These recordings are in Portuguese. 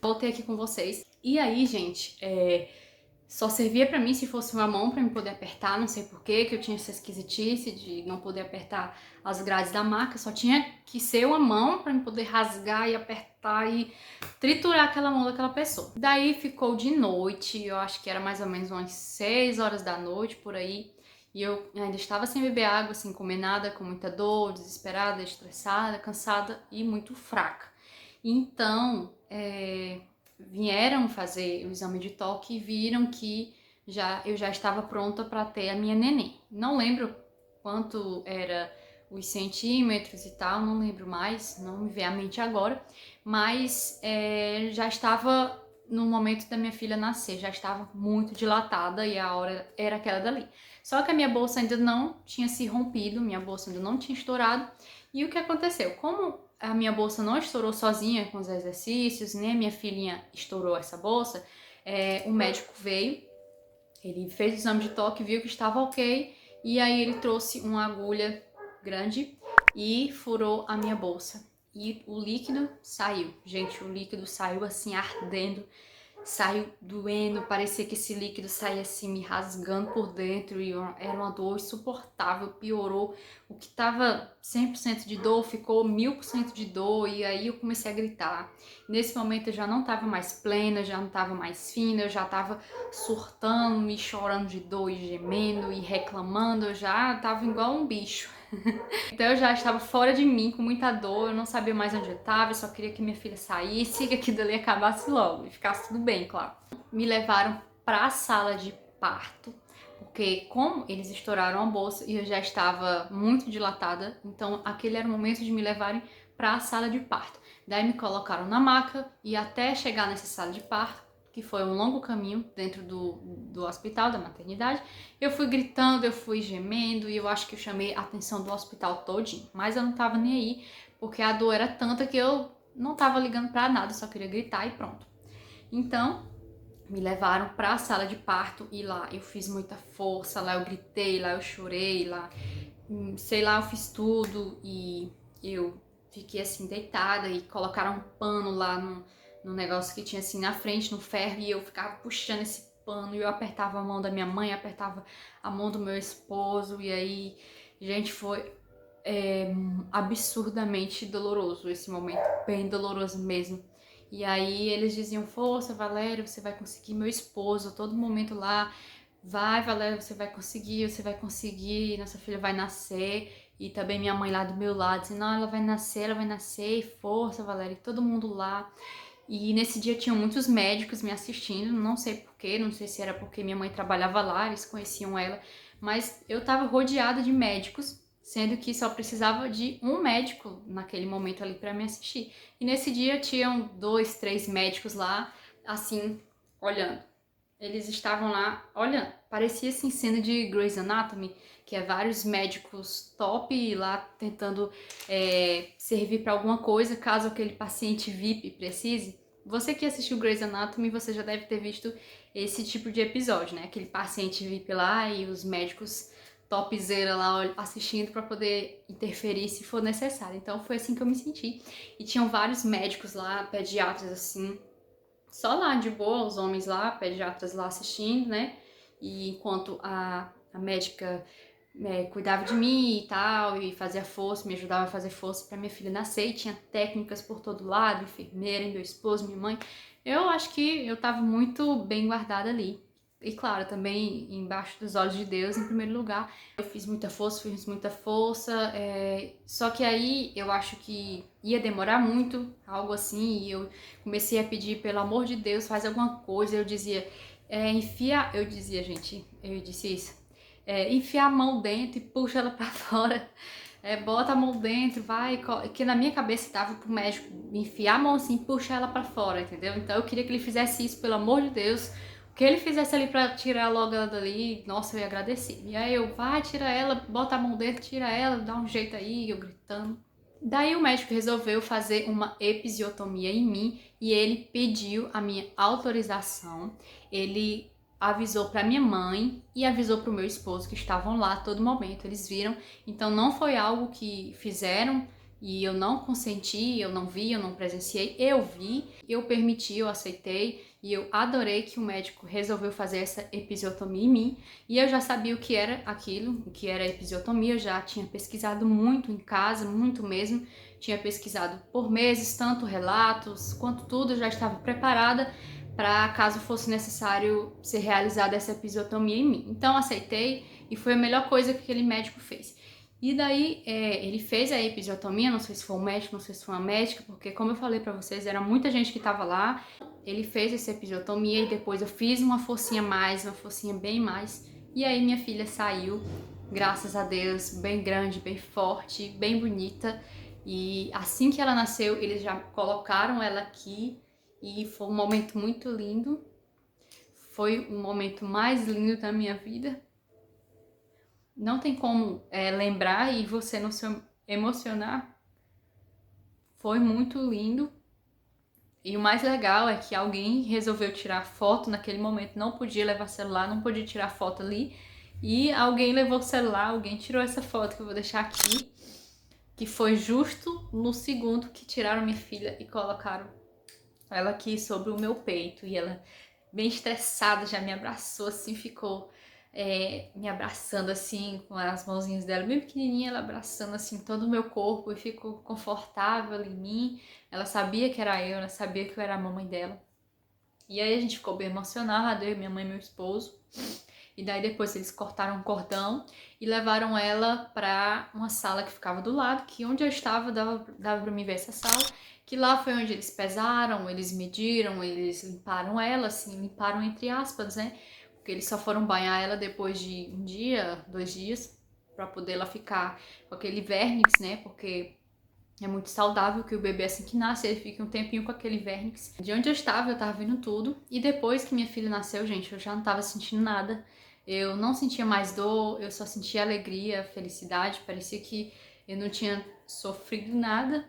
Voltei aqui com vocês. E aí, gente, só servia pra mim se fosse uma mão pra me poder apertar, não sei porquê, que eu tinha essa esquisitice de não poder apertar as grades da maca, só tinha que ser uma mão pra me poder rasgar e apertar e triturar aquela mão daquela pessoa. Daí ficou de noite, eu acho que era mais ou menos umas 6 horas da noite, por aí, e eu ainda estava sem beber água, sem comer nada, com muita dor, desesperada, estressada, cansada e muito fraca. Então, vieram fazer o exame de toque e viram que eu já estava pronta para ter a minha neném. Não lembro quanto era os centímetros e tal, não lembro mais, não me vem à mente agora, mas já estava no momento da minha filha nascer, já estava muito dilatada e a hora era aquela dali. Só que a minha bolsa ainda não tinha se rompido, minha bolsa ainda não tinha estourado. E o que aconteceu? Como a minha bolsa não estourou sozinha com os exercícios, nem a minha filhinha estourou essa bolsa, o médico veio, ele fez o exame de toque, viu que estava ok, e aí ele trouxe uma agulha grande e furou a minha bolsa. E o líquido saiu. Gente, o líquido saiu assim, ardendo, saiu doendo, parecia que esse líquido saía assim, me rasgando por dentro, e era uma dor insuportável, piorou. O que tava 100% de dor ficou 1000% de dor, e aí eu comecei a gritar. Nesse momento eu já não tava mais plena, já não tava mais fina, eu já tava surtando e chorando de dor e gemendo e reclamando, eu já tava igual um bicho. Então eu já estava fora de mim, com muita dor, eu não sabia mais onde eu estava, eu só queria que minha filha saísse e que aquilo ali acabasse logo e ficasse tudo bem, claro. Me levaram para a sala de parto, porque como eles estouraram a bolsa e eu já estava muito dilatada, então aquele era o momento de me levarem para a sala de parto. Daí me colocaram na maca e até chegar nessa sala de parto, que foi um longo caminho dentro do hospital, da maternidade, eu fui gritando, eu fui gemendo e eu acho que eu chamei a atenção do hospital todinho, mas eu não tava nem aí, porque a dor era tanta que eu não tava ligando pra nada, só queria gritar e pronto. Então, me levaram pra sala de parto e lá eu fiz muita força, lá eu gritei, lá eu chorei, lá, sei lá, eu fiz tudo e eu fiquei assim deitada e colocaram um pano lá no negócio que tinha assim na frente, no ferro, e eu ficava puxando esse pano e eu apertava a mão da minha mãe, apertava a mão do meu esposo, e aí, gente, foi absurdamente doloroso esse momento, bem doloroso mesmo. E aí eles diziam, força, Valéria, você vai conseguir, meu esposo, todo momento lá, vai, Valéria, você vai conseguir, nossa filha vai nascer. E também minha mãe lá do meu lado, dizendo, não, ela vai nascer, e força, Valéria, e todo mundo lá. E nesse dia tinham muitos médicos me assistindo, não sei porquê, não sei se era porque minha mãe trabalhava lá, eles conheciam ela, mas eu tava rodeada de médicos, sendo que só precisava de um médico naquele momento ali para me assistir. E nesse dia tinham 2, 3 médicos lá, assim, olhando. Eles estavam lá, olha, parecia assim cena de Grey's Anatomy, que é vários médicos top lá tentando servir para alguma coisa, caso aquele paciente VIP precise. Você que assistiu Grey's Anatomy, você já deve ter visto esse tipo de episódio, né? Aquele paciente VIP lá e os médicos topzera lá assistindo para poder interferir se for necessário. Então foi assim que eu me senti. E tinham vários médicos lá, pediatras assim, só lá de boa, os homens lá, pediatras lá assistindo, né? E enquanto a médica cuidava de mim e tal, e fazia força, me ajudava a fazer força para minha filha nascer, e tinha técnicas por todo lado, enfermeira, meu esposo, minha mãe. Eu acho que eu tava muito bem guardada ali. E claro, também embaixo dos olhos de Deus, em primeiro lugar. Eu fiz muita força, só que aí eu acho que ia demorar muito, algo assim, e eu comecei a pedir, pelo amor de Deus, faz alguma coisa. Eu dizia, eu dizia, gente, eu disse isso, enfia a mão dentro e puxa ela pra fora, bota a mão dentro, vai, que na minha cabeça tava pro médico enfiar a mão assim e puxar ela pra fora, entendeu? Então eu queria que ele fizesse isso, pelo amor de Deus, o que ele fizesse ali pra tirar logo ela dali, nossa, eu ia agradecer. E aí eu, vai, tira ela, bota a mão dentro, tira ela, dá um jeito aí, eu gritando. Daí o médico resolveu fazer uma episiotomia em mim e ele pediu a minha autorização. Ele avisou para minha mãe e avisou para o meu esposo, que estavam lá a todo momento, eles viram. Então não foi algo que fizeram e eu não consenti, eu não vi, eu não presenciei, eu vi, eu permiti, eu aceitei e eu adorei que o médico resolveu fazer essa episiotomia em mim. E eu já sabia o que era aquilo, o que era episiotomia, eu já tinha pesquisado muito em casa, muito mesmo, tinha pesquisado por meses, tanto relatos quanto tudo, eu já estava preparada para caso fosse necessário ser realizada essa episiotomia em mim. Então aceitei e foi a melhor coisa que aquele médico fez. E daí ele fez a episiotomia, não sei se foi um médico, não sei se foi uma médica, porque como eu falei para vocês, era muita gente que estava lá. Ele fez essa episiotomia e depois eu fiz uma forcinha mais, uma forcinha bem mais. E aí minha filha saiu, graças a Deus, bem grande, bem forte, bem bonita. E assim que ela nasceu, eles já colocaram ela aqui e foi um momento muito lindo. Foi o momento mais lindo da minha vida. Não tem como lembrar e você não se emocionar. Foi muito lindo. E o mais legal é que alguém resolveu tirar foto naquele momento. Não podia levar celular, não podia tirar foto ali. E alguém levou o celular, alguém tirou essa foto que eu vou deixar aqui. Que foi justo no segundo que tiraram minha filha e colocaram ela aqui sobre o meu peito. E ela, bem estressada, já me abraçou assim, ficou me abraçando assim, com as mãozinhas dela bem pequenininha, ela abraçando assim todo o meu corpo e ficou confortável em mim. Ela sabia que era eu, ela sabia que eu era a mamãe dela. E aí a gente ficou bem emocionada, eu, minha mãe e meu esposo. E daí depois eles cortaram um cordão e levaram ela para uma sala que ficava do lado, que onde eu estava dava para mim ver essa sala, que lá foi onde eles pesaram, eles mediram, eles limparam ela, assim, limparam entre aspas, né? Porque eles só foram banhar ela depois de um dia, 2 dias, para poder ela ficar com aquele vernix, né? Porque é muito saudável que o bebê, assim que nasce, ele fique um tempinho com aquele vernix. De onde eu tava vendo tudo. E depois que minha filha nasceu, gente, eu já não tava sentindo nada. Eu não sentia mais dor, eu só sentia alegria, felicidade. Parecia que eu não tinha sofrido nada.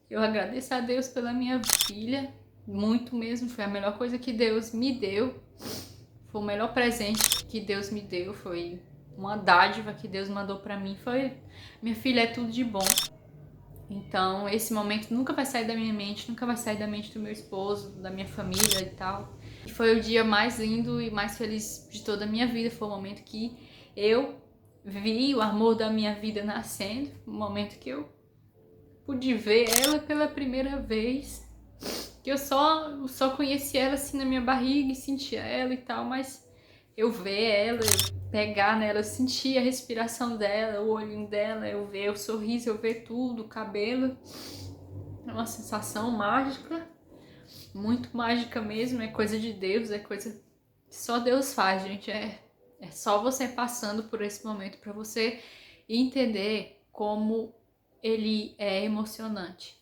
Eu agradeço a Deus pela minha filha, muito mesmo. Foi a melhor coisa que Deus me deu. Foi o melhor presente que Deus me deu. Foi uma dádiva que Deus mandou pra mim. Foi, minha filha é tudo de bom. Então, esse momento nunca vai sair da minha mente, nunca vai sair da mente do meu esposo, da minha família e tal. E foi o dia mais lindo e mais feliz de toda a minha vida. Foi o momento que eu vi o amor da minha vida nascendo, o momento que eu pude ver ela pela primeira vez. Que eu só conhecia ela assim na minha barriga e sentia ela e tal, mas eu ver ela, eu pegar nela, eu sentir a respiração dela, o olhinho dela, eu ver o sorriso, eu ver tudo, o cabelo. É uma sensação mágica, muito mágica mesmo, é coisa de Deus, é coisa que só Deus faz, gente. É só você passando por esse momento para você entender como ele é emocionante.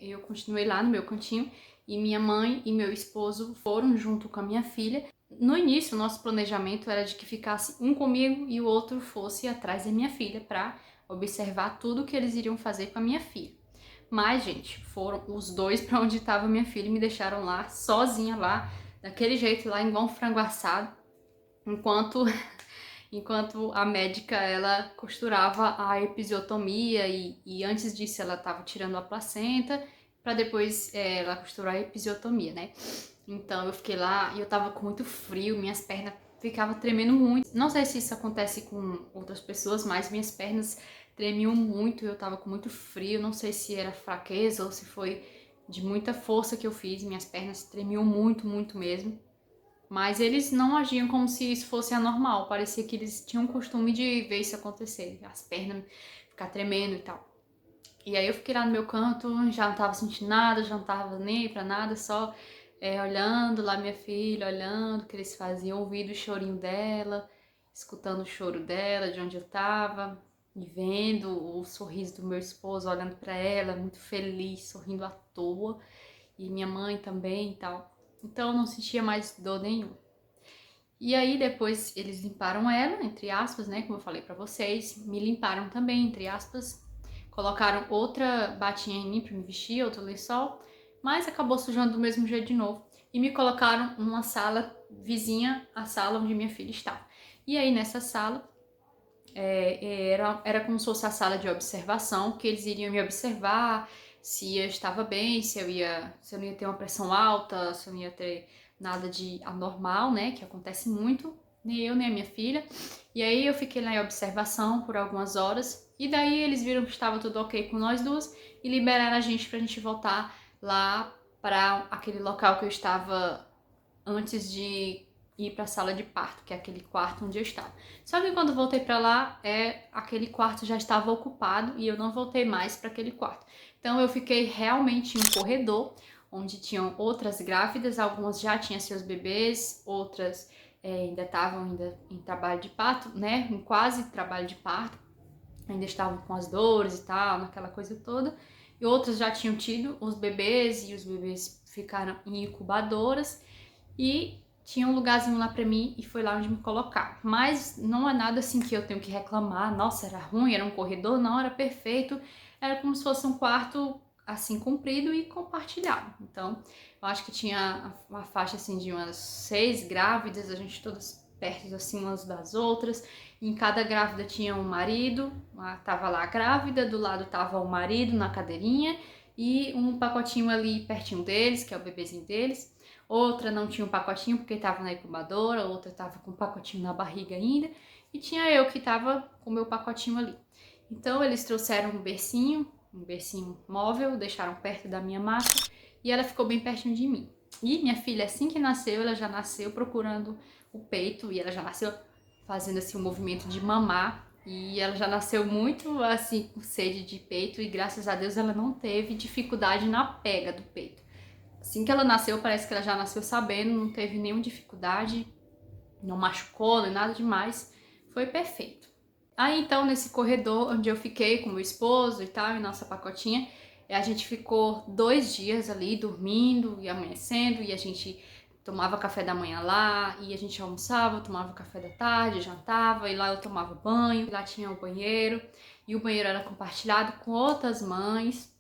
Eu continuei lá no meu cantinho e minha mãe e meu esposo foram junto com a minha filha. No início, o nosso planejamento era de que ficasse um comigo e o outro fosse atrás da minha filha para observar tudo que eles iriam fazer com a minha filha. Mas, gente, foram os dois para onde estava minha filha e me deixaram lá, sozinha lá, daquele jeito lá, igual um frango assado, enquanto a médica, ela costurava a episiotomia e antes disso ela estava tirando a placenta para depois ela costurar a episiotomia, né? Então eu fiquei lá e eu tava com muito frio, minhas pernas ficavam tremendo muito. Não sei se isso acontece com outras pessoas, mas minhas pernas tremiam muito, eu tava com muito frio, não sei se era fraqueza ou se foi de muita força que eu fiz, minhas pernas tremiam muito, muito mesmo. Mas eles não agiam como se isso fosse anormal, parecia que eles tinham o costume de ver isso acontecer, as pernas ficar tremendo e tal. E aí eu fiquei lá no meu canto, já não tava sentindo nada, já não tava nem aí pra nada, só olhando lá minha filha, olhando o que eles faziam, ouvindo o chorinho dela, escutando o choro dela, de onde eu tava, e vendo o sorriso do meu esposo, olhando pra ela, muito feliz, sorrindo à toa, e minha mãe também e tal. Então eu não sentia mais dor nenhuma. E aí depois eles limparam ela, entre aspas, né, como eu falei pra vocês, me limparam também, entre aspas, colocaram outra batinha em mim pra me vestir, outro lençol, mas acabou sujando do mesmo jeito de novo. E me colocaram numa sala vizinha à sala onde minha filha estava. E aí nessa sala, era como se fosse a sala de observação, que eles iriam me observar se eu estava bem, se eu não ia ter uma pressão alta, se eu não ia ter nada de anormal, né, que acontece muito, nem eu nem a minha filha. E aí eu fiquei lá em observação por algumas horas, e daí eles viram que estava tudo ok com nós duas e liberaram a gente pra gente voltar lá para aquele local que eu estava antes de ir para a sala de parto, que é aquele quarto onde eu estava. Só que quando voltei para lá, aquele quarto já estava ocupado e eu não voltei mais para aquele quarto. Então eu fiquei realmente em um corredor onde tinham outras grávidas, algumas já tinham seus bebês, outras ainda estavam em trabalho de parto, né? Em quase trabalho de parto, ainda estavam com as dores e tal, naquela coisa toda. E outras já tinham tido os bebês e os bebês ficaram em incubadoras. E tinha um lugarzinho lá pra mim e foi lá onde me colocaram. Mas não é nada assim que eu tenho que reclamar. Nossa, era ruim, era um corredor, não, era perfeito. Era como se fosse um quarto assim comprido e compartilhado. Então, eu acho que tinha uma faixa assim de umas 6 grávidas, a gente todas perto assim umas das outras. Em cada grávida tinha um marido, tava lá a grávida, do lado tava o marido na cadeirinha e um pacotinho ali pertinho deles, que é o bebezinho deles. Outra não tinha um pacotinho porque estava na incubadora, outra estava com um pacotinho na barriga ainda, e tinha eu que estava com o meu pacotinho ali. Então eles trouxeram um bercinho móvel, deixaram perto da minha maca e ela ficou bem pertinho de mim. E minha filha, assim que nasceu, ela já nasceu procurando o peito e ela já nasceu fazendo assim um movimento de mamar. E ela já nasceu muito assim com sede de peito e graças a Deus ela não teve dificuldade na pega do peito. Assim que ela nasceu, parece que ela já nasceu sabendo, não teve nenhuma dificuldade, não machucou, nem nada demais, foi perfeito. Aí então, nesse corredor onde eu fiquei com meu esposo e tal, e nossa pacotinha, a gente ficou 2 dias ali dormindo e amanhecendo, e a gente tomava café da manhã lá, e a gente almoçava, tomava café da tarde, jantava, e lá eu tomava banho, e lá tinha o banheiro, e o banheiro era compartilhado com outras mães,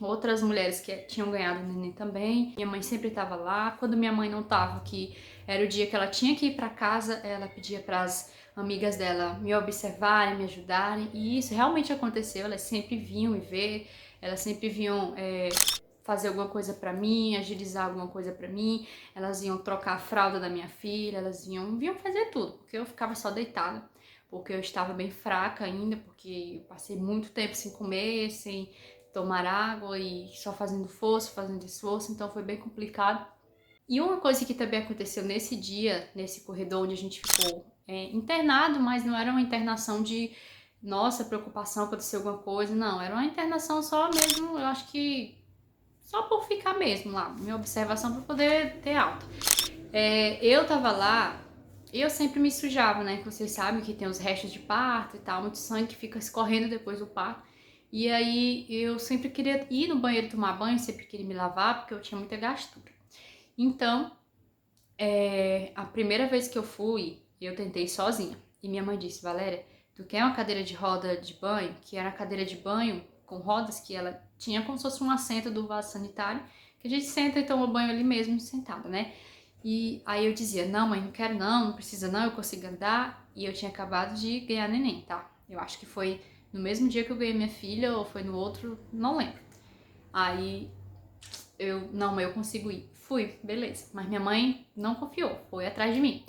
outras mulheres que tinham ganhado o neném também. Minha mãe sempre estava lá. Quando minha mãe não estava, que era o dia que ela tinha que ir para casa, ela pedia para as amigas dela me observarem, me ajudarem. E isso realmente aconteceu. Elas sempre vinham me ver, elas sempre vinham fazer alguma coisa para mim, agilizar alguma coisa para mim. Elas iam trocar a fralda da minha filha, elas vinham fazer tudo, porque eu ficava só deitada. Porque eu estava bem fraca ainda, porque eu passei muito tempo sem comer, sem tomar água e só fazendo força, fazendo esforço, então foi bem complicado. E uma coisa que também aconteceu nesse dia, nesse corredor onde a gente ficou internado, mas não era uma internação de nossa, preocupação, aconteceu alguma coisa, não, era uma internação só mesmo, eu acho que só por ficar mesmo lá, minha observação para poder ter alta. Eu tava lá, eu sempre me sujava, né, que vocês sabem que tem os restos de parto e tal, muito sangue que fica escorrendo depois do parto. E aí eu sempre queria ir no banheiro tomar banho, sempre queria me lavar, porque eu tinha muita gastura. Então, a primeira vez que eu fui, eu tentei sozinha. E minha mãe disse, Valéria, tu quer uma cadeira de roda de banho? Que era a cadeira de banho com rodas, que ela tinha como se fosse um assento do vaso sanitário, que a gente senta e toma banho ali mesmo, sentada, né? E aí eu dizia, não mãe, não quero não, não precisa não, eu consigo andar. E eu tinha acabado de ganhar neném, tá? Eu acho que foi no mesmo dia que eu ganhei minha filha, ou foi no outro, não lembro. Aí não, mas eu consigo ir. Fui, beleza. Mas minha mãe não confiou, foi atrás de mim.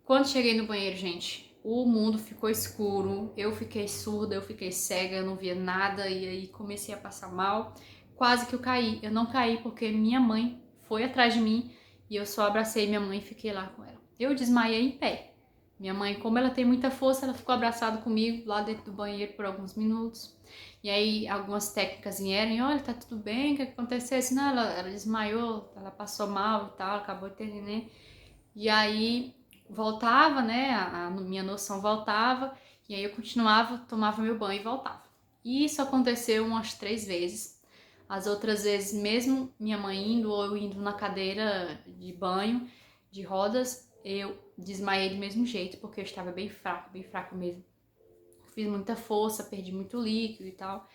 Quando cheguei no banheiro, gente, o mundo ficou escuro, eu fiquei surda, eu fiquei cega, eu não via nada e aí comecei a passar mal. Quase que eu caí. Eu não caí porque minha mãe foi atrás de mim e eu só abracei minha mãe e fiquei lá com ela. Eu desmaiei em pé. Minha mãe, como ela tem muita força, ela ficou abraçada comigo lá dentro do banheiro por alguns minutos. E aí algumas técnicas vieram e olha, tá tudo bem, o que aconteceu? Assim, não, ela desmaiou, ela passou mal e tal, acabou de ter neném. E aí voltava, né, a minha noção voltava, e aí eu continuava, tomava meu banho e voltava. E isso aconteceu umas 3 vezes. As outras vezes, mesmo minha mãe indo ou eu indo na cadeira de banho, de rodas, eu desmaiei do mesmo jeito, porque eu estava bem fraca mesmo. Fiz muita força, perdi muito líquido e tal.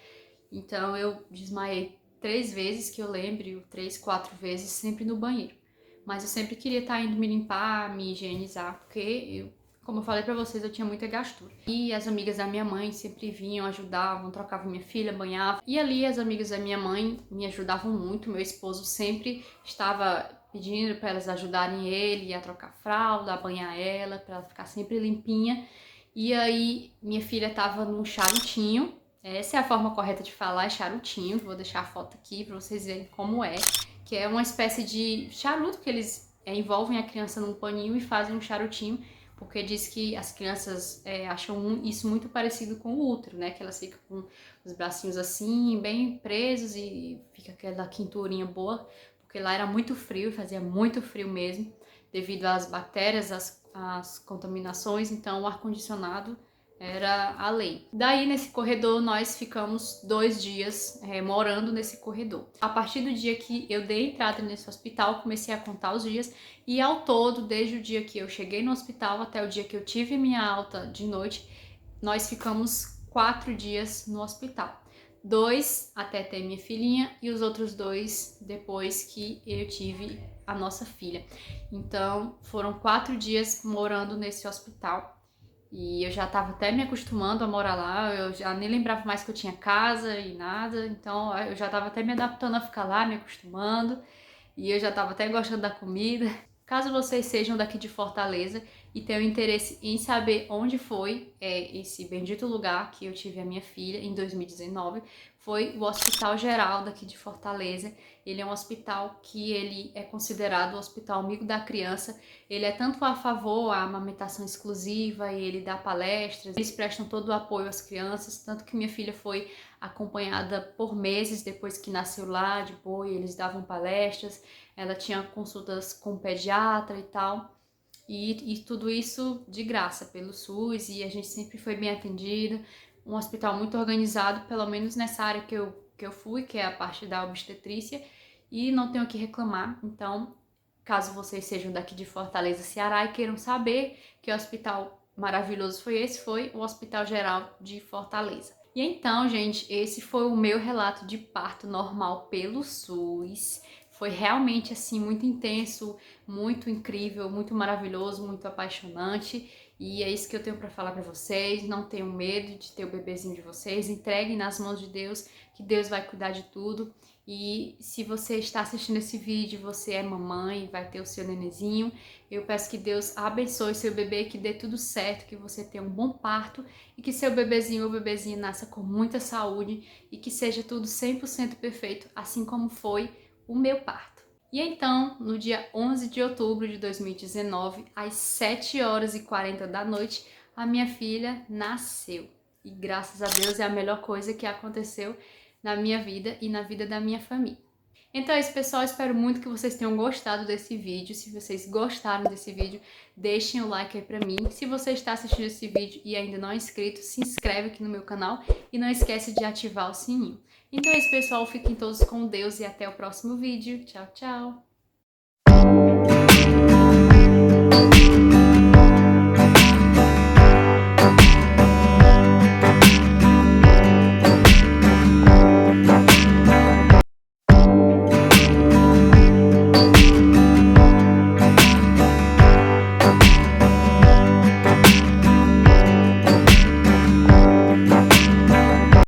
Então eu desmaiei 3 vezes que eu lembro, 3, 4 vezes, sempre no banheiro. mas eu sempre queria estar indo me limpar, me higienizar, porque como eu falei pra vocês, eu tinha muita gastura. E as amigas da minha mãe sempre vinham, ajudavam, trocavam minha filha, banhavam. E ali as amigas da minha mãe me ajudavam muito. Meu esposo sempre estava pedindo para elas ajudarem ele a trocar fralda, a banhar ela, para ela ficar sempre limpinha. E aí minha filha tava num charutinho. Essa é a forma correta de falar, é charutinho. Vou deixar a foto aqui para vocês verem como é. Que é uma espécie de charuto que eles envolvem a criança num paninho e fazem um charutinho, porque diz que as crianças acham isso muito parecido com o útero, né? Que elas ficam com os bracinhos assim, bem presos e fica aquela quinturinha boa, porque lá era muito frio, fazia muito frio mesmo, devido às bactérias, às contaminações, então o ar-condicionado era a lei. Daí, nesse corredor, nós ficamos 2 dias morando nesse corredor. A partir do dia que eu dei entrada nesse hospital, comecei a contar os dias e ao todo, desde o dia que eu cheguei no hospital até o dia que eu tive minha alta de noite, nós ficamos 4 dias no hospital. 2 até ter minha filhinha e os outros 2 depois que eu tive a nossa filha. Então, foram 4 dias morando nesse hospital. E eu já tava até me acostumando a morar lá, eu já nem lembrava mais que eu tinha casa e nada, então eu já tava até me adaptando a ficar lá, me acostumando, e eu já tava até gostando da comida. Caso vocês sejam daqui de Fortaleza e tenham interesse em saber onde foi esse bendito lugar que eu tive a minha filha em 2019, foi o Hospital Geral daqui de Fortaleza. Ele é um hospital que ele é considerado o Hospital Amigo da Criança. Ele é tanto a favor à amamentação exclusiva e ele dá palestras, eles prestam todo o apoio às crianças, tanto que minha filha foi acompanhada por meses depois que nasceu lá, de boa, e eles davam palestras, ela tinha consultas com o pediatra e tal, e tudo isso de graça pelo SUS, e a gente sempre foi bem atendida, um hospital muito organizado, pelo menos nessa área que eu fui, que é a parte da obstetrícia, e não tenho o que reclamar. Então, caso vocês sejam daqui de Fortaleza, Ceará, e queiram saber que hospital maravilhoso foi esse, foi o Hospital Geral de Fortaleza. E então, gente, esse foi o meu relato de parto normal pelo SUS. Foi realmente, assim, muito intenso, muito incrível, muito maravilhoso, muito apaixonante. E é isso que eu tenho para falar para vocês. Não tenham medo de ter o bebezinho de vocês. Entreguem nas mãos de Deus, que Deus vai cuidar de tudo. E se você está assistindo esse vídeo, você é mamãe, vai ter o seu nenenzinho, eu peço que Deus abençoe seu bebê, que dê tudo certo, que você tenha um bom parto e que seu bebezinho ou bebezinha nasça com muita saúde e que seja tudo 100% perfeito, assim como foi o meu parto. E então, no dia 11 de outubro de 2019, às 7h40 da noite, a minha filha nasceu. E graças a Deus é a melhor coisa que aconteceu na minha vida e na vida da minha família. Então é isso, pessoal, espero muito que vocês tenham gostado desse vídeo. Se vocês gostaram desse vídeo, deixem o like aí pra mim. Se você está assistindo esse vídeo e ainda não é inscrito, se inscreve aqui no meu canal e não esquece de ativar o sininho. Então é isso, pessoal, fiquem todos com Deus e até o próximo vídeo. Tchau, tchau!